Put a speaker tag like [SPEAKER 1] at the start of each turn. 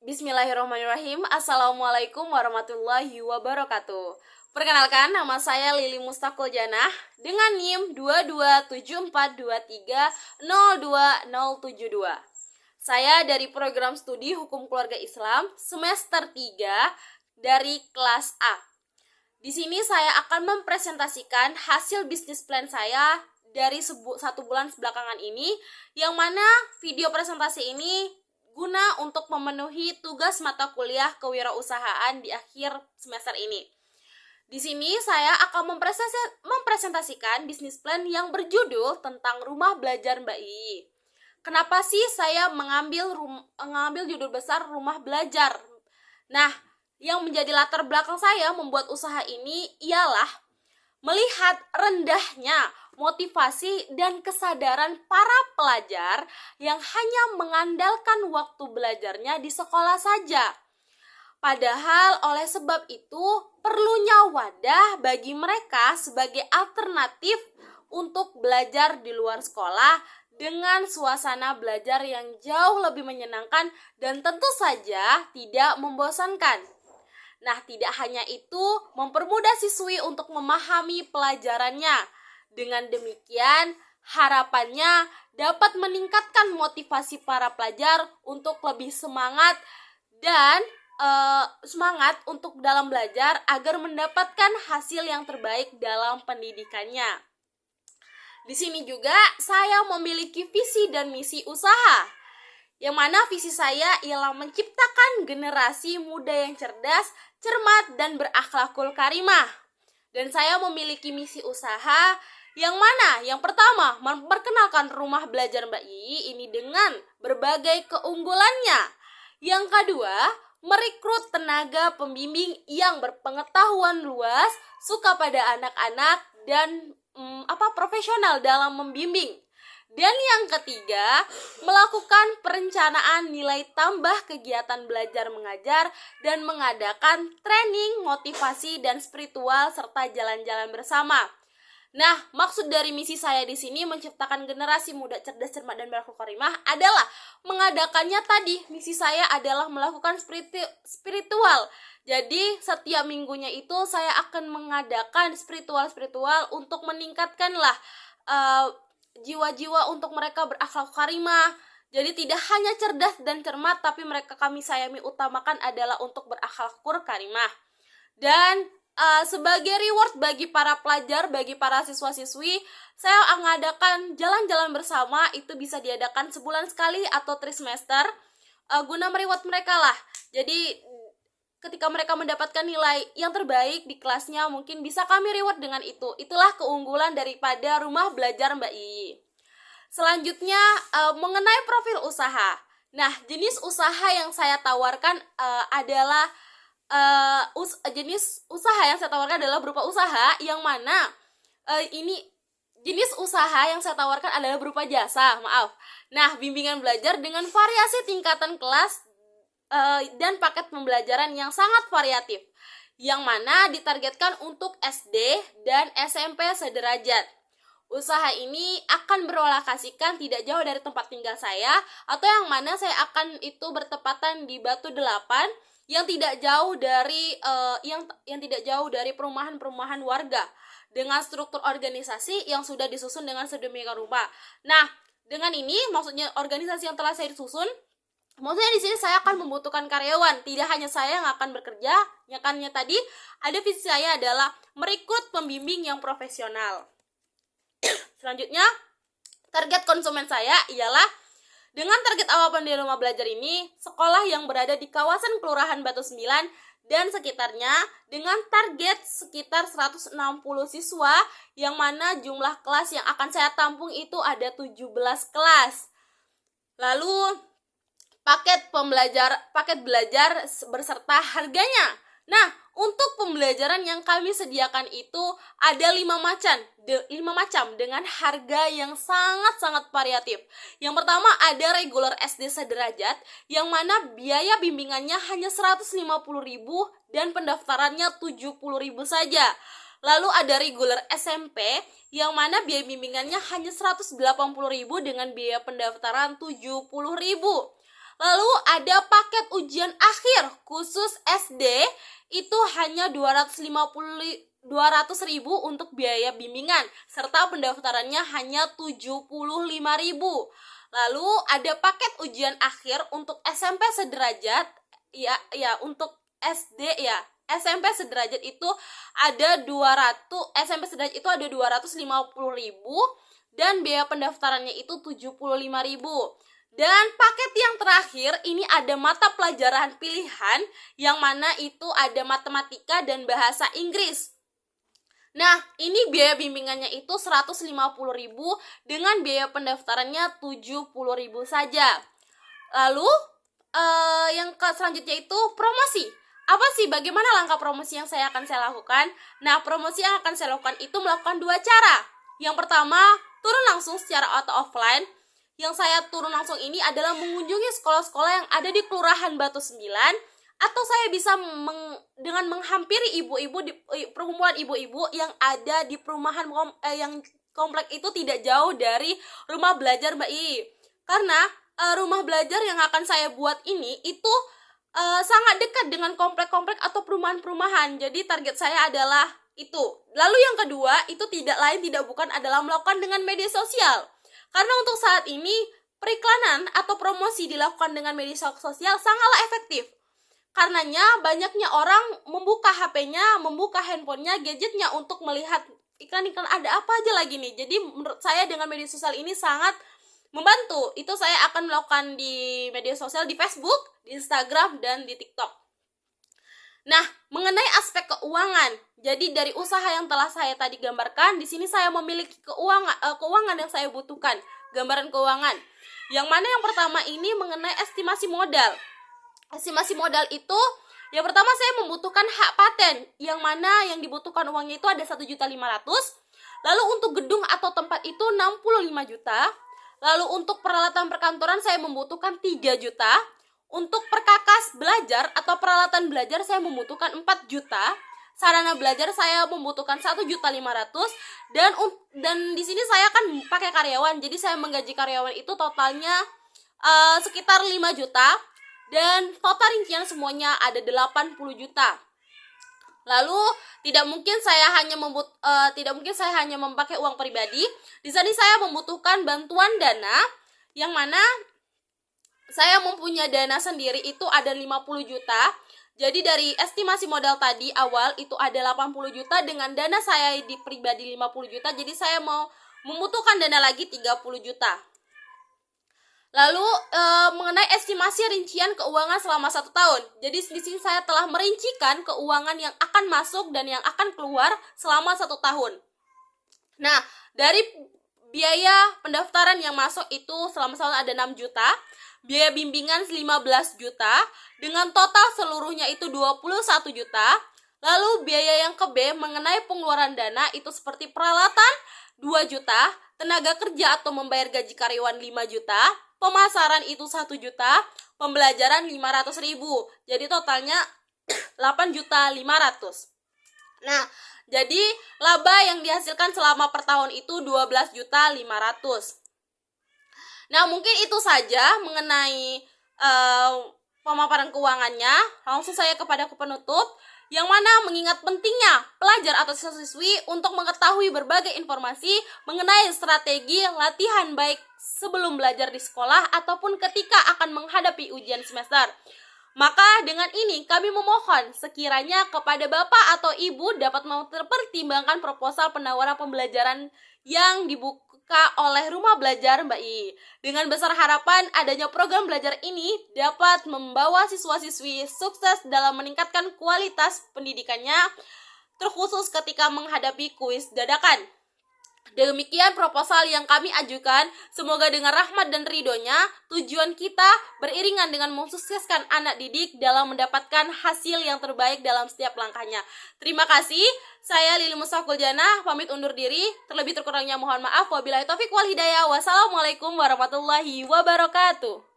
[SPEAKER 1] Bismillahirrahmanirrahim. Assalamualaikum warahmatullahi wabarakatuh. Perkenalkan, nama saya Lili Mustaqul Janah dengan NIM 227423020072. Saya dari program studi Hukum Keluarga Islam semester 3 dari kelas A. Di sini saya akan mempresentasikan hasil bisnis plan saya dari 1 bulan belakangan ini, yang mana video presentasi ini guna untuk memenuhi tugas mata kuliah kewirausahaan di akhir semester ini. Di sini saya akan mempresentasikan bisnis plan yang berjudul tentang rumah belajar Mbak Iyi. Kenapa sih saya mengambil judul besar rumah belajar? Nah, yang menjadi latar belakang saya membuat usaha ini ialah melihat rendahnya motivasi dan kesadaran para pelajar yang hanya mengandalkan waktu belajarnya di sekolah saja. Padahal oleh sebab itu perlunya wadah bagi mereka sebagai alternatif untuk belajar di luar sekolah dengan suasana belajar yang jauh lebih menyenangkan dan tentu saja tidak membosankan. Nah, tidak hanya itu, mempermudah siswi untuk memahami pelajarannya. Dengan demikian, harapannya dapat meningkatkan motivasi para pelajar untuk lebih semangat dan semangat untuk dalam belajar agar mendapatkan hasil yang terbaik dalam pendidikannya. Di sini juga saya memiliki visi dan misi usaha, yang mana visi saya ialah menciptakan generasi muda yang cerdas, cermat, dan berakhlakul karimah. Dan saya memiliki misi usaha yang mana yang pertama, memperkenalkan rumah belajar Mbak Iyi ini dengan berbagai keunggulannya. Yang kedua, merekrut tenaga pembimbing yang berpengetahuan luas, suka pada anak-anak, dan profesional dalam membimbing. Dan yang ketiga, melakukan perencanaan nilai tambah kegiatan belajar mengajar dan mengadakan training, motivasi, dan spiritual serta jalan-jalan bersama. Nah, maksud dari misi saya di sini menciptakan generasi muda cerdas, cermat, dan berakhlakul karimah adalah mengadakannya tadi. Misi saya adalah melakukan spiritual. Jadi, setiap minggunya itu saya akan mengadakan spiritual untuk meningkatkanlah jiwa-jiwa untuk mereka berakhlak karimah. Jadi tidak hanya cerdas dan cermat, tapi kami sayami utamakan adalah untuk berakhlak karimah. Dan sebagai reward bagi para pelajar, bagi para siswa-siswi, saya mengadakan jalan-jalan bersama. Itu bisa diadakan sebulan sekali atau trimester, guna mereward mereka lah. Jadi ketika mereka mendapatkan nilai yang terbaik di kelasnya, mungkin bisa kami reward dengan itu. Itulah keunggulan daripada rumah belajar Mbak Iyi. Selanjutnya, mengenai profil usaha. Nah, jenis usaha yang saya tawarkan adalah jenis usaha yang saya tawarkan adalah berupa usaha yang mana jenis usaha yang saya tawarkan adalah berupa jasa, Nah, bimbingan belajar dengan variasi tingkatan kelas dan paket pembelajaran yang sangat variatif, yang mana ditargetkan untuk SD dan SMP sederajat. Usaha ini akan berlokasikan tidak jauh dari tempat tinggal saya, atau yang mana saya akan itu bertepatan di Batu 8, yang tidak jauh dari yang tidak jauh dari perumahan-perumahan warga dengan struktur organisasi yang sudah disusun dengan sedemikian rupa. Nah, dengan ini maksudnya organisasi yang telah saya susun, maksudnya di sini saya akan membutuhkan karyawan, tidak hanya saya yang akan bekerja. Nyakannya tadi ada visi saya adalah merekrut pembimbing yang profesional. Selanjutnya, target konsumen saya ialah dengan target awal pendiri rumah belajar ini, sekolah yang berada di kawasan Kelurahan Batu 9 dan sekitarnya dengan target sekitar 160 siswa, yang mana jumlah kelas yang akan saya tampung itu ada 17 kelas. Lalu paket belajar berserta harganya. Nah, untuk pembelajaran yang kami sediakan itu ada 5 macam dengan harga yang sangat-sangat variatif. Yang pertama ada regular SD sederajat, yang mana biaya bimbingannya hanya 150.000 dan pendaftarannya 70.000 saja. Lalu ada regular SMP, yang mana biaya bimbingannya hanya 180.000 dengan biaya pendaftaran 70.000. Lalu ada paket ujian akhir khusus SD itu hanya 200.000 untuk biaya bimbingan serta pendaftarannya hanya 75.000. Lalu ada paket ujian akhir untuk SMP sederajat untuk SD SMP sederajat itu ada 200 SMP sederajat itu ada 250.000 dan biaya pendaftarannya itu 75.000. Dan paket yang terakhir ini ada mata pelajaran pilihan yang mana itu ada matematika dan bahasa Inggris. Nah, ini biaya bimbingannya itu 150.000 dengan biaya pendaftarannya 70.000 saja. Lalu yang selanjutnya itu promosi. Apa sih, bagaimana langkah promosi yang akan saya lakukan? Nah, promosi yang akan saya lakukan itu melakukan 2 cara. Yang pertama, turun langsung secara atau offline. Yang saya turun langsung ini adalah mengunjungi sekolah-sekolah yang ada di Kelurahan Batu 9, atau saya bisa dengan menghampiri ibu-ibu di perkumpulan ibu-ibu yang ada di perumahan yang komplek itu tidak jauh dari rumah belajar Mbak I. Karena rumah belajar yang akan saya buat ini itu sangat dekat dengan komplek-komplek atau perumahan-perumahan. Jadi target saya adalah itu. Lalu yang kedua itu tidak lain tidak bukan adalah melakukan dengan media sosial. Karena untuk saat ini periklanan atau promosi dilakukan dengan media sosial sangatlah efektif. Karenanya banyaknya orang membuka HP-nya, membuka handphonenya, gadgetnya untuk melihat iklan-iklan ada apa aja lagi nih. Jadi menurut saya dengan media sosial ini sangat membantu. Itu saya akan melakukan di media sosial, di Facebook, di Instagram, dan di TikTok. Nah, mengenai aspek keuangan, jadi dari usaha yang telah saya tadi gambarkan, di sini saya memiliki keuangan yang saya butuhkan, gambaran keuangan. Yang mana yang pertama ini mengenai estimasi modal. Estimasi modal itu, yang pertama saya membutuhkan hak paten, yang mana yang dibutuhkan uangnya itu ada 1.500.000. Lalu untuk gedung atau tempat itu 65 juta. Lalu untuk peralatan perkantoran saya membutuhkan 3 juta. Untuk perkakas belajar atau peralatan belajar saya membutuhkan 4 juta. Sarana belajar saya membutuhkan 1.500.000 dan di sini saya kan pakai karyawan. Jadi saya menggaji karyawan itu totalnya sekitar 5 juta dan total rincian semuanya ada 80 juta. Lalu tidak mungkin saya hanya memakai uang pribadi. Di sini saya membutuhkan bantuan dana yang mana saya mempunyai dana sendiri itu ada 50 juta. Jadi dari estimasi modal tadi awal itu ada 80 juta dengan dana saya di pribadi 50 juta. Jadi saya mau membutuhkan dana lagi 30 juta. Lalu mengenai estimasi rincian keuangan selama 1 tahun. Jadi di sini saya telah merincikan keuangan yang akan masuk dan yang akan keluar selama 1 tahun. Nah, dari biaya pendaftaran yang masuk itu selama setahun ada 6 juta. Biaya bimbingan 15 juta dengan total seluruhnya itu 21 juta. Lalu biaya yang ke B mengenai pengeluaran dana itu seperti peralatan 2 juta, tenaga kerja atau membayar gaji karyawan 5 juta, pemasaran itu 1 juta, pembelajaran 500.000. Jadi totalnya 8.500.000. Nah, jadi laba yang dihasilkan selama per tahun itu 12.500.000. Nah, mungkin itu saja mengenai pemaparan keuangannya. Langsung saya kepada penutup, yang mana mengingat pentingnya pelajar atau siswi untuk mengetahui berbagai informasi mengenai strategi latihan baik sebelum belajar di sekolah ataupun ketika akan menghadapi ujian semester. Maka dengan ini kami memohon sekiranya kepada Bapak atau Ibu dapat mempertimbangkan proposal penawaran pembelajaran yang dibuka oleh Rumah Belajar Mbak I. Dengan besar harapan adanya program belajar ini dapat membawa siswa-siswi sukses dalam meningkatkan kualitas pendidikannya, terkhusus ketika menghadapi kuis dadakan. Demikian proposal yang kami ajukan. Semoga dengan rahmat dan ridhonya, tujuan kita beriringan dengan mensukseskan anak didik dalam mendapatkan hasil yang terbaik dalam setiap langkahnya. Terima kasih. Saya Lili Musaful Jannah, pamit undur diri. Terlebih terkurangnya mohon maaf. Wabillahi taufiq wal hidayah. Wassalamualaikum warahmatullahi wabarakatuh.